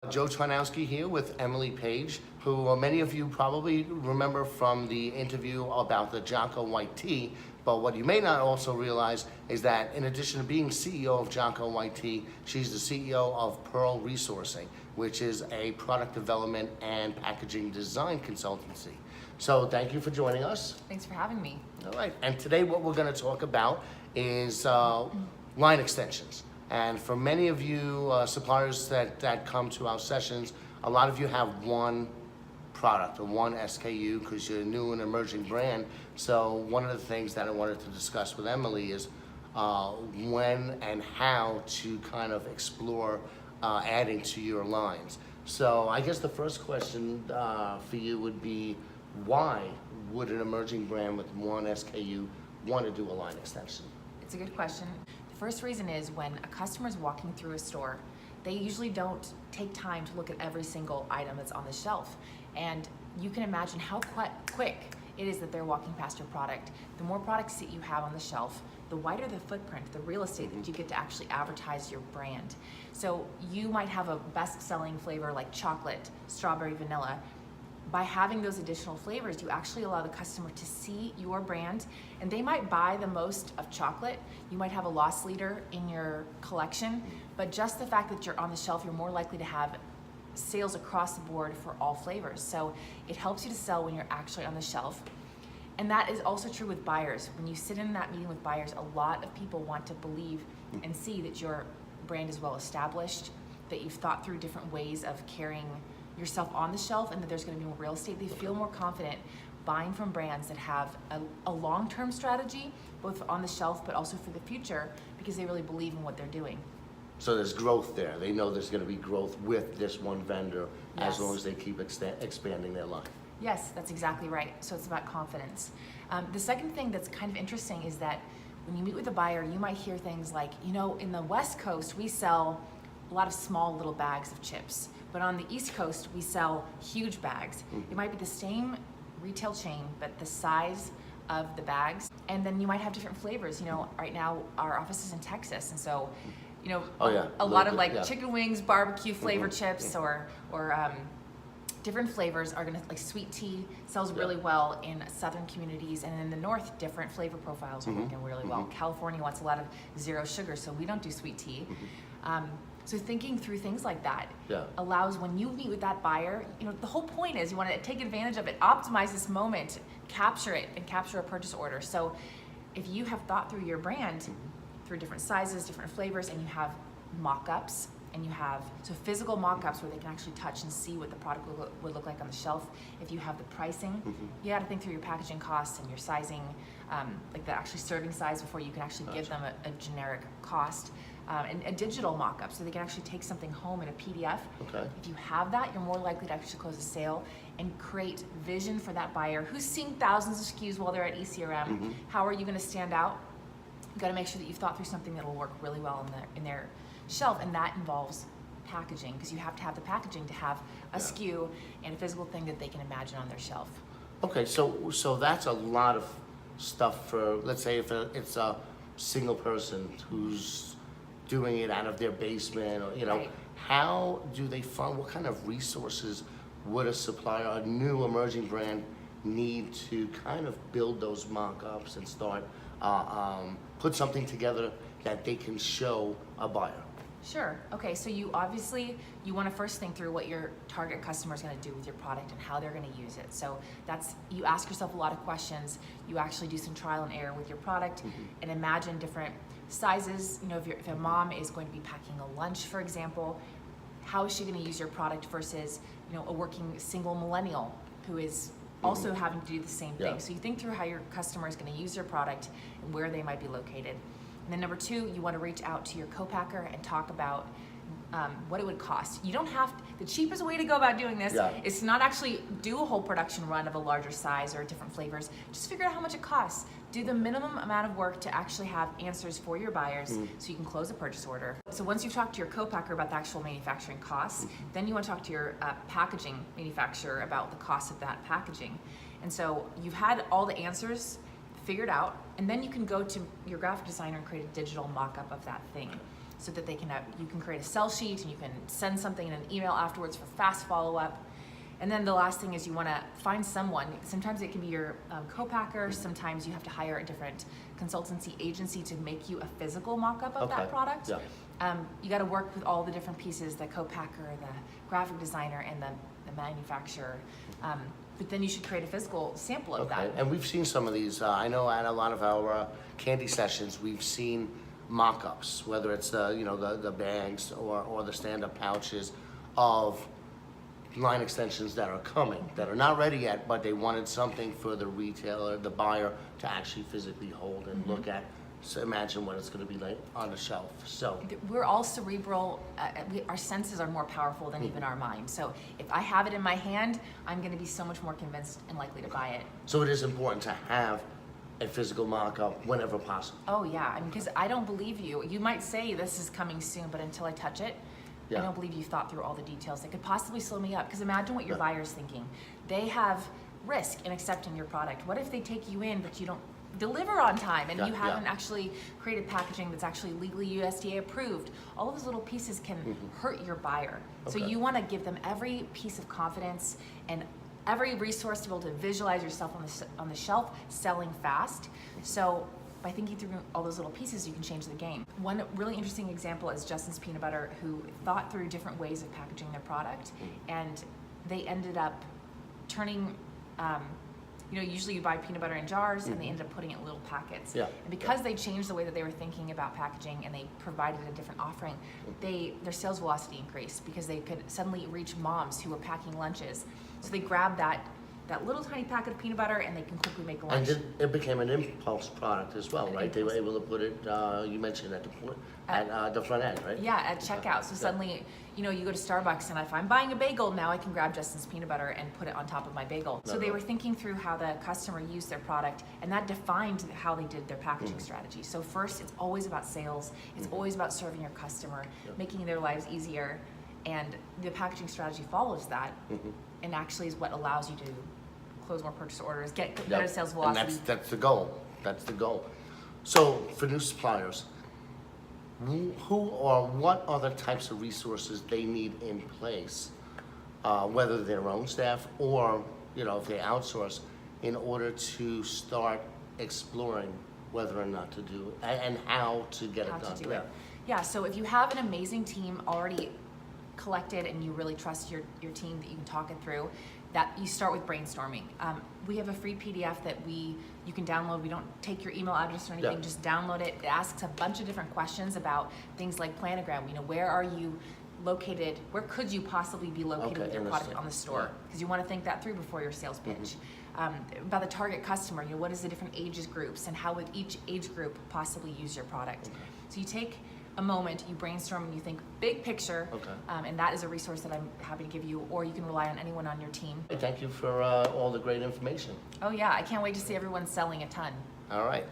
Joe Tarnowski here with Emily Page, who many of you probably remember from the interview about the Jocko white tea. But what you may not also realize is that in addition to being CEO of Jocko White Tea, she's the CEO of Pearl Resourcing, which is a product development and packaging design consultancy. So thank you for joining us. Thanks for having me. All right, and today what we're going to talk about is line extensions. And for many of you suppliers that come to our sessions, a lot of you have one product or one SKU because you're a new and emerging brand. So one of the things that I wanted to discuss with Emily is when and how to kind of explore adding to your lines. So I guess the first question for you would be, why would an emerging brand with one SKU want to do a line extension? It's a good question. The first reason is when a customer is walking through a store, they usually don't take time to look at every single item that's on the shelf. And you can imagine how quick it is that they're walking past your product. The more products that you have on the shelf, the wider the footprint, the real estate that you get to actually advertise your brand. So you might have a best-selling flavor like chocolate, strawberry, vanilla. By having those additional flavors, you actually allow the customer to see your brand, and they might buy the most of chocolate. You might have a loss leader in your collection, but just the fact that you're on the shelf, you're more likely to have sales across the board for all flavors. So it helps you to sell when you're actually on the shelf. And that is also true with buyers. When you sit in that meeting with buyers, a lot of people want to believe and see that your brand is well established, that you've thought through different ways of carrying yourself on the shelf, and that there's going to be more real estate. They feel more confident buying from brands that have a long-term strategy, both on the shelf but also for the future, because they really believe in what they're doing. So there's growth there. They know there's going to be growth with this one vendor as Yes. long as they keep expanding their line. Yes, that's exactly right. So it's about confidence. The second thing that's kind of interesting is that when you meet with a buyer, you might hear things like, you know, in the West Coast, we sell a lot of small little bags of chips. But on the East Coast, we sell huge bags. It might be the same retail chain, but the size of the bags. And then you might have different flavors. You know, right now our office is in Texas, and so, you know, a lot of like chicken wings, barbecue flavor chips, or different flavors are gonna, like sweet tea sells really well in southern communities, and in the north, different flavor profiles are working really well. California wants a lot of zero sugar, so we don't do sweet tea. So thinking through things like that allows, when you meet with that buyer, you know, the whole point is you want to take advantage of it, optimize this moment, capture it, and capture a purchase order. So if you have thought through your brand through different sizes, different flavors, and you have mock-ups, and you have physical mock-ups where they can actually touch and see what the product would look like on the shelf. If you have the pricing, you got to think through your packaging costs and your sizing, like the actually serving size before you can actually give them a generic cost. And a digital mock-up, so they can actually take something home in a PDF. If you have that, you're more likely to actually close a sale and create vision for that buyer who's seeing thousands of SKUs while they're at ECRM. How are you going to stand out? You've got to make sure that you've thought through something that will work really well in their shelf, and that involves packaging, because you have to have the packaging to have a SKU and a physical thing that they can imagine on their shelf. Okay, so that's a lot of stuff for, let's say if it's a single person who's doing it out of their basement, or, you know, how do they find, what kind of resources would a supplier, a new emerging brand, need to kind of build those mock-ups and start, put something together that they can show a buyer? Sure. Okay, so you want to first think through what your target customer is going to do with your product and how they're going to use it. So you ask yourself a lot of questions. You actually do some trial and error with your product and imagine different sizes. You know, if a mom is going to be packing a lunch, for example, how is she going to use your product versus, you know, a working single millennial who is also having to do the same thing. So you think through how your customer is going to use your product and where they might be located. And then number two, you want to reach out to your co-packer and talk about what it would cost. You don't have to, the cheapest way to go about doing this is to not actually do a whole production run of a larger size or different flavors. Just figure out how much it costs. Do the minimum amount of work to actually have answers for your buyers so you can close a purchase order. So once you've talked to your co-packer about the actual manufacturing costs, then you want to talk to your packaging manufacturer about the cost of that packaging. And so you've had all the answers figured out, and then you can go to your graphic designer and create a digital mock-up of that thing. so that they can have, you can create a sell sheet and you can send something in an email afterwards for fast follow-up. And then the last thing is you want to find someone. Sometimes it can be your co-packer. Sometimes you have to hire a different consultancy agency to make you a physical mock-up of that product. Yeah. You got to work with all the different pieces, the co-packer, the graphic designer, and the manufacturer. But then you should create a physical sample of that. And we've seen some of these. I know at a lot of our candy sessions, we've seen mock-ups, whether it's the bags or the stand-up pouches of line extensions that are coming, that are not ready yet, but they wanted something for the retailer, the buyer, to actually physically hold and look at. So imagine what it's going to be like on the shelf. So we're all cerebral. Our senses are more powerful than even our mind. So if I have it in my hand, I'm going to be so much more convinced and likely to buy it. So it is important to have a physical mock-up whenever possible. Oh yeah, I mean, because I don't believe you. You might say this is coming soon, but until I touch it, I don't believe you've thought through all the details that could possibly slow me up. Because imagine what your buyer's thinking. They have risk in accepting your product. What if they take you in, but you don't deliver on time and you haven't actually created packaging that's actually legally USDA approved? All of those little pieces can hurt your buyer. So you want to give them every piece of confidence and every resource to be able to visualize yourself on the shelf selling fast. So by thinking through all those little pieces, you can change the game. One really interesting example is Justin's Peanut Butter, who thought through different ways of packaging their product, and they ended up turning, usually you buy peanut butter in jars, and they ended up putting it in little packets. Yeah. And because they changed the way that they were thinking about packaging and they provided a different offering, their sales velocity increased because they could suddenly reach moms who were packing lunches. So they grabbed that little tiny packet of peanut butter and they can quickly make a lunch. And it became an impulse product as well, right? They were able to put it, you mentioned at the front end, right? Yeah, at checkout. So suddenly, you go to Starbucks and if I'm buying a bagel, now I can grab Justin's Peanut Butter and put it on top of my bagel. So they were thinking through how the customer used their product, and that defined how they did their packaging strategy. So first, it's always about sales. It's always about serving your customer, making their lives easier, and the packaging strategy follows that, and actually is what allows you to close more purchase orders, get better sales velocity. And that's the goal. That's the goal. So for new suppliers, who or what are the types of resources they need in place, whether their own staff or if they outsource, in order to start exploring whether or not to do it and how to get it done? Yeah. So if you have an amazing team already collected and you really trust your team that you can talk it through, that you start with brainstorming. We have a free PDF that you can download. We don't take your email address or anything, just download it. It asks a bunch of different questions about things like planogram. Where are you located? Where could you possibly be located with your product on the store? Because you want to think that through before your sales pitch. About the target customer, what is the different ages groups and how would each age group possibly use your product? So you take a moment, you brainstorm and you think big picture, and that is a resource that I'm happy to give you, or you can rely on anyone on your team. Thank you for all the great information. Oh yeah, I can't wait to see everyone selling a ton. All right.